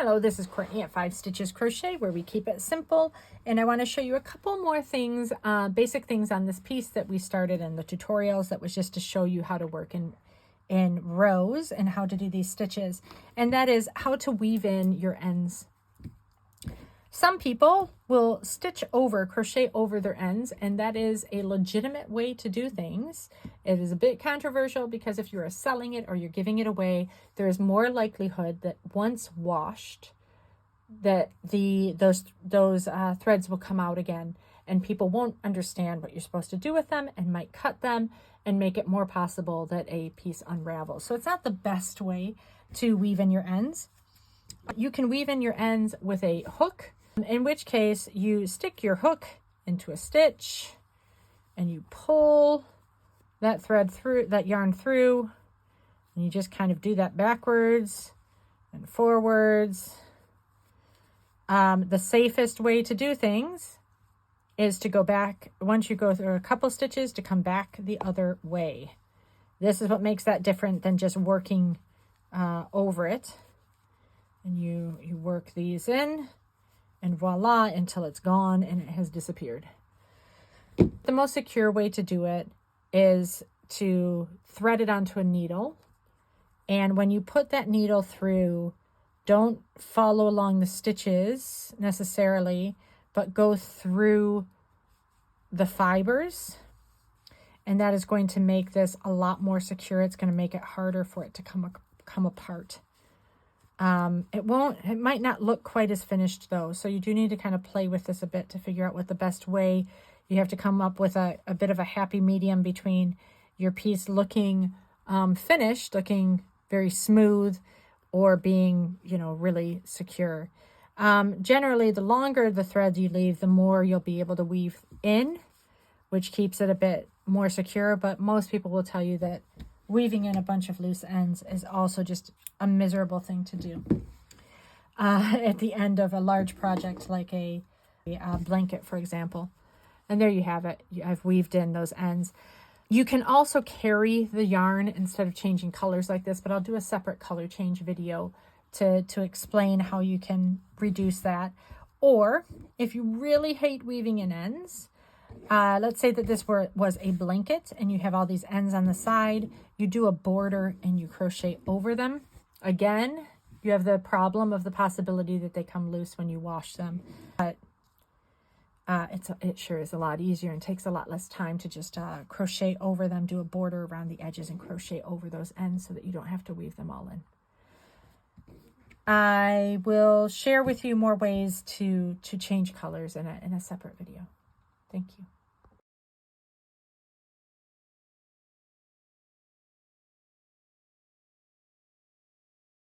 Hello, this is Courtney at 5 Stitches Crochet, where we keep it simple. And I want to show you a couple more things, basic things on this piece that we started in the tutorials. That was just to show you how to work in rows and how to do these stitches. And that is how to weave in your ends. Some people will crochet over their ends, and that is a legitimate way to do things. It is a bit controversial because if you are selling it or you're giving it away, there is more likelihood that once washed, that those threads will come out again, and people won't understand what you're supposed to do with them and might cut them and make it more possible that a piece unravels. So it's not the best way to weave in your ends. You can weave in your ends with a hook, in which case you stick your hook into a stitch and you pull that thread through, that yarn through, and you just kind of do that backwards and forwards. The safest way to do things is to go back, once you go through a couple stitches, to come back the other way. This is what makes that different than just working over it. And you work these in, and voila, until it's gone and it has disappeared. The most secure way to do it is to thread it onto a needle. And when you put that needle through, don't follow along the stitches necessarily, but go through the fibers. And that is going to make this a lot more secure. It's going to make it harder for it to come apart. It might not look quite as finished though. So you do need to kind of play with this a bit to figure out what the best way. You have to come up with a bit of a happy medium between your piece looking finished, looking very smooth, or being, really secure. Generally, the longer the threads you leave, the more you'll be able to weave in, which keeps it a bit more secure. But most people will tell you that weaving in a bunch of loose ends is also just a miserable thing to do at the end of a large project like a blanket, for example. And there you have it. I've weaved in those ends. You can also carry the yarn instead of changing colors like this, but I'll do a separate color change video to explain how you can reduce that. Or if you really hate weaving in ends, let's say that this was a blanket and you have all these ends on the side, you do a border and you crochet over them. Again, you have the problem of the possibility that they come loose when you wash them. But it sure is a lot easier and takes a lot less time to just crochet over them, do a border around the edges and crochet over those ends so that you don't have to weave them all in. I will share with you more ways to change colors in a separate video. Thank you.